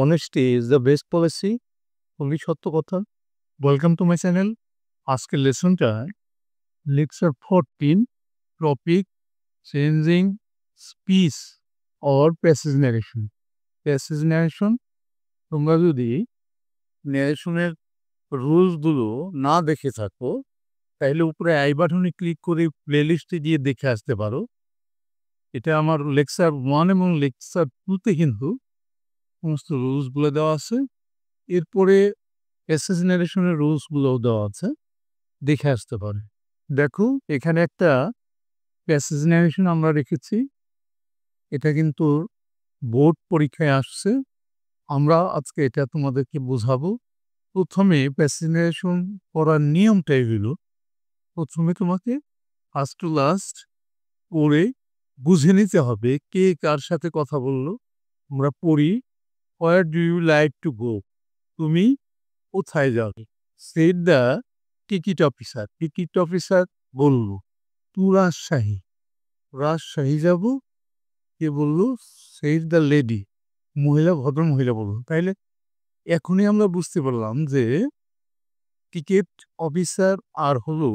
Honesty is the best policy. খুবই সত্য কথা। Welcome to my channel. আজকের লেসনটা lecture 14, topic changing speech or passage narration. Passage narration, তোমরা যদি ন্যারেশনের রুলসগুলো না দেখে থাকো তাহলে উপরে আই বাটনে ক্লিক করে প্লেলিস্টে গিয়ে দেখে আসতে পারো। এটা আমার লেকচার 1 এবং লেকচার 2তে কিন্তু সমস্ত রুলসগুলো দেওয়া আছে। এরপরে প্যাসেজ ন্যারেশনের রুলসগুলোও দেওয়া আছে, দেখে আসতে পারে। দেখো এখানে একটা প্যাসেজ ন্যারেশন আমরা রেখেছি, এটা কিন্তু বোর্ড পরীক্ষায় আসছে। আমরা আজকে এটা তোমাদেরকে বোঝাবো। প্রথমে প্যাসেজ ন্যারেশন করার নিয়মটাই হলো, প্রথমে তোমাকে ফার্স্ট টু লাস্ট পড়ে বুঝে নিতে হবে কে কার সাথে কথা বললো। আমরা পড়ি, where do you like to go, তুমি কোথায় যাবে। Said the ticket officer, ticket officer বলল তু রাজশাহী, রাজশাহী যাব। কে বলল? সেড দ্য লেডি, মহিলা, ভদ্র মহিলা বলল। তাইলে এখনই আমরা বুঝতে পারলাম যে টিকিট অফিসার আর হলো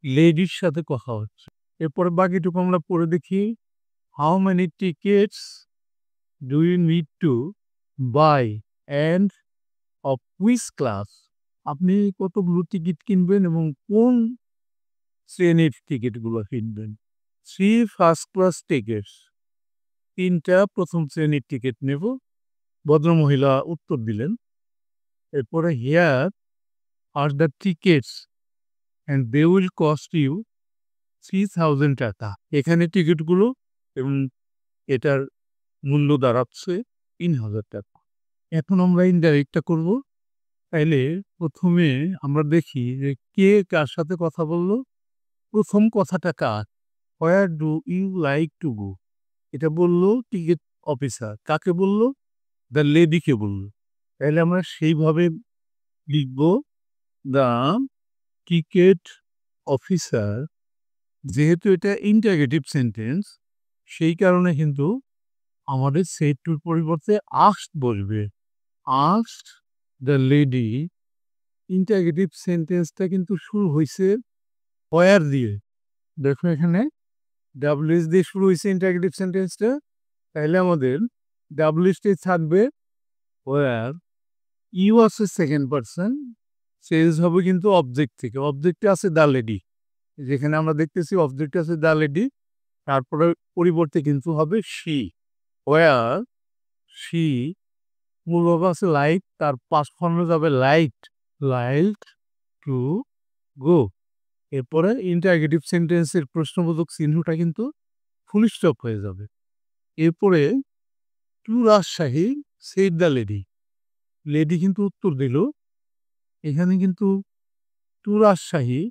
লেডির সাথে কথা হচ্ছে। এরপরে বাকিটুকু আমরা পড়ে দেখি। How many tickets do you need to buy and of which class, আপনি কতগুলো টিকিট কিনবেন এবং কোন শ্রেণীর টিকিটগুলো কিনবেন। 3 ফার্স্ট ক্লাস টিকিটস, 3টা প্রথম শ্রেণীর টিকিট নেব, ভদ্রমহিলা উত্তর দিলেন। এরপরে here are the tickets and they will cost you 3000 টাকা, এখানে টিকিটগুলো এবং এটার মূল্য দাঁড়াচ্ছে 3000 টাকা। এখন আমরা ইনডাইরেক্টটা করব। তাইলে প্রথমে আমরা দেখি যে কে কার সাথে কথা বলল। প্রথম কথাটা কার? Where do you like to go, এটা বলল টিকিট অফিসার। কাকে বলল? দ্য লেডিকে বলল। তাহলে আমরা সেইভাবে লিখব, দ্য টিকিট অফিসার। যেহেতু এটা ইন্টারগেটিভ সেন্টেন্স, সেই কারণে কিন্তু আমাদের সেড টুর পরিবর্তে আস্কড বসবে। Asked the lady. ইন্টারগেটিভ সেন্টেন্সটা কিন্তু শুরু হয়েছে হোয়ার দিয়ে। দেখো এখানে ডাব্লিউএস দিয়ে শুরু হয়েছে ইন্টারগেটিভ সেন্টেন্সটা। তাহলে আমাদের ডাব্লিউএসটি থাকবে হোয়ার, ইউ আছে সেকেন্ড পারসন, চেঞ্জ হবে কিন্তু অবজেক্ট থেকে। অবজেক্টে আছে দ্য লেডি, যেখানে আমরা দেখতেছি অবজেক্টে আছে দ্য লেডি, তারপরে পরিবর্তে কিন্তু হবে শি। হোয়ার শি, মূল ভাবে আছে লাইক, তার পাস্ট ফর্মে যাবে লাইট, লাইক টু গো। এরপরে ইন্টারগেটিভ সেন্টেন্সের প্রশ্নবোধক চিহ্নটা কিন্তু ফুল স্টপ হয়ে যাবে। এরপরে to Rajshahi said the lady, lady কিন্তু উত্তর দিল। এখানে কিন্তু টু রাজশাহী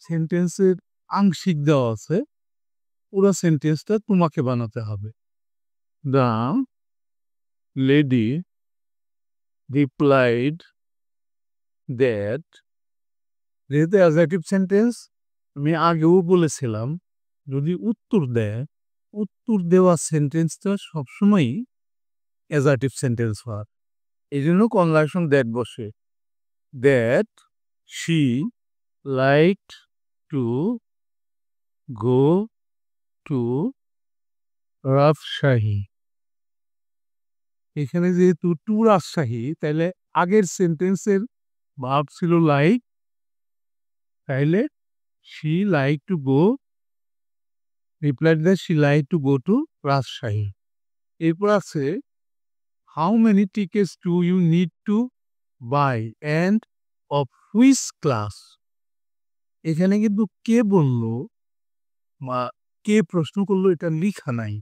সেন্টেন্সের আংশিক দেওয়া আছে, পুরো সেন্টেন্সটা তোমাকে বানাতে হবে। দ্য লেডি রিপ্লাইড দ্যাট, যেহেতু অ্যাডজেক্টিভ সেন্টেন্স আমি আগেও বলেছিলাম, যদি উত্তর দেয়, উত্তর দেওয়া সেন্টেন্সটা সবসময়ই অ্যাডজেক্টিভ সেন্টেন্স হয়। এই জন্য কনজাংশন দ্যাট বসে। That she liked two go to Rajshahi. এখানে যেহেতু টু রাজশাহী, তাহলে আগের সেন্টেন্সের ভার্ব ছিল লাইক, তাইলে she like to go, replied that she like to go to Rajshahi. এরপর আছে how many tickets do you need to buy and of which class. এখানে কিন্তু কে বললো বা কে প্রশ্ন করলো এটা লিখা নাই,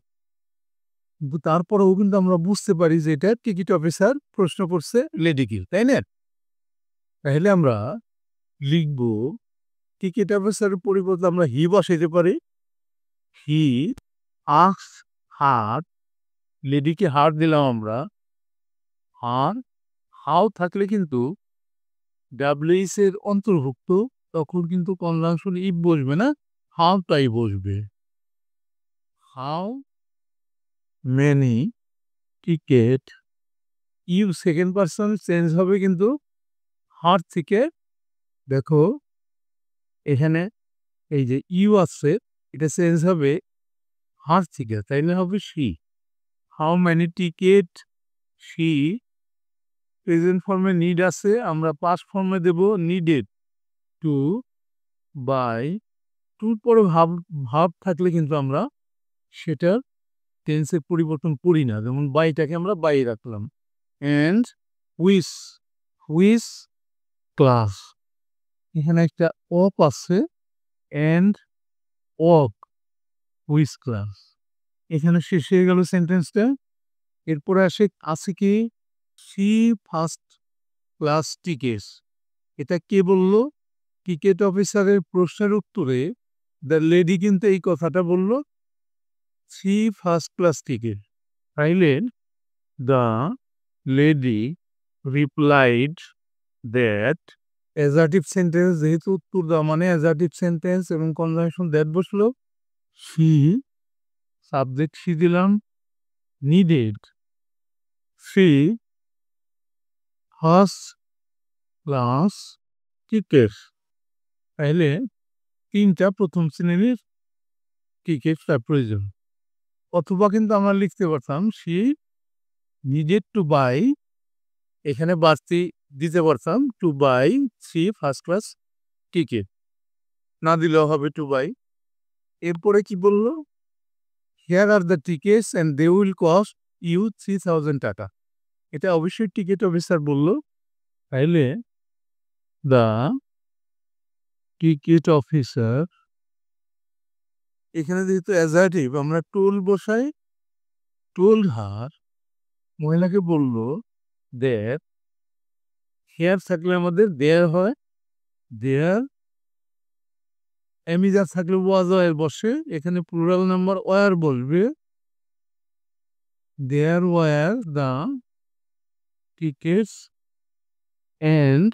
কিন্তু তারপরেও কিন্তু আমরা বুঝতে পারি যে এটা টিকিট অফিসার প্রশ্ন করছে লেডিকে, তাই না? তাহলে আমরা লিখব টিকিট অফিসারের পরিবর্তে আমরা হি বসাইতে পারি। হি আস্কড হার, লেডিকে হার দিলাম আমরা। হার, হাউ থাকলে কিন্তু ডাব্লিউএস এর অন্তর্ভুক্ত, তখন কিন্তু কনজাংশন ইফ বসবে না, হাউ তাই বসবে। How many ticket you second person change হবে কিন্তু হার থেকে। দেখো এখানে এই যে ইউ আছে এটা চেঞ্জ হবে হার থেকে, তাইলে হবে she. How many ticket she, present ফর্মে নিড আছে, আমরা পাস্ট ফর্মে দেব নিডেড টু বাই। টুর পরে ভাব থাকলে কিন্তু আমরা সেটার টেন্সের পরিবর্তন করি না, যেমন বাইটাকে আমরা বাই রাখলাম। অ্যান্ড হুইস, হুইস ক্লাস, এখানে একটা অফ আছে, অ্যান্ড অফ হুইস ক্লাস। এখানে শেষ হয়ে গেল সেন্টেন্সটা। এরপরে আছে কি সি ফার্স্ট ক্লাস টিকেটস। এটা কে বলল? টিকেট অফিসারের প্রশ্নের উত্তরে দ্য লেডি কিন্তু এই কথাটা বলল, সি ফার্স্ট ক্লাস টিকেট। তাইলে the lady replied that, assertive sentence যেহেতু উত্তর দেওয়া মানে অ্যাজার্টিভ সেন্টেন্স এবং কনজাংশন দ্যাট বসলো। সি সাবজেক্ট সি দিলাম, needed she first class ticket. তাহলে তিনটা প্রথম শ্রেণীর টিকেট তার প্রয়োজন। অথবা কিন্তু আমরা লিখতে পারতাম সি নিডেড টু বাই, এখানে বাড়তি দিতে পারতাম to buy she first class ticket, না দিলেও হবে টু বাই। এরপরে কি বলল? Here are the tickets and they will cost you 3000 টাকা। এটা অবশ্যই টিকিট অফিসার বলল। তাইলে দ্য টিকিট অফিসার, এখানে যেহেতু অ্যাজার্টিভ আমরা টোল বসাই, টোল্ড হার, মহিলাকে বলল দ্যাট, হেয়ার থাকলে আমাদের দেয়ার হয়, দেয়ার, এমিজার থাকলে ওয়াজ ওয়ার বসে, এখানে প্লুরাল নাম্বার ওয়ার বলবে, there were the tickets and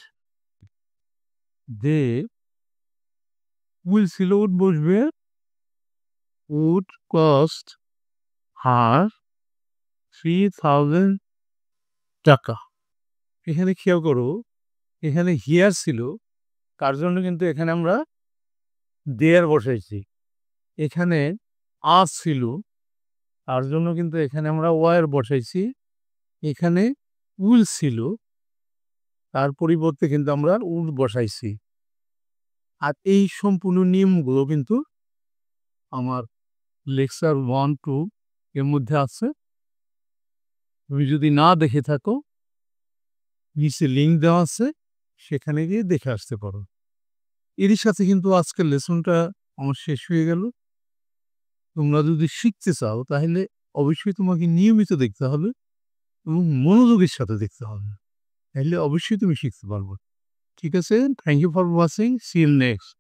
they will ছিল উড বসবে, উড কস্ট হার 3000 টাকা। এখানে খেয়াল করো, এখানে হিয়ার ছিল, তার জন্য কিন্তু এখানে আমরা দেয়ার বসাইছি। এখানে আজ ছিল, তার জন্য কিন্তু এখানে আমরা ওয়ার বসাইছি। এখানে উল ছিল, তার পরিবর্তে কিন্তু আমরা উল বসাইছি। আর এই সম্পূর্ণ নিয়মগুলো কিন্তু আমার লেকচার 1-2 এর মধ্যে আছে। তুমি যদি না দেখে থাকো, নিচে লিঙ্ক দেওয়া আছে, সেখানে গিয়ে দেখে আসতে পারো। এরই সাথে কিন্তু আজকের লেসনটা আমার শেষ হয়ে গেল। তোমরা যদি শিখতে চাও তাহলে অবশ্যই তোমাকে নিয়মিত দেখতে হবে এবং মনোযোগের সাথে দেখতে হবে, তাহলে অবশ্যই তুমি শিখতে পারবে। ঠিক আছে, thank you for watching, see you next.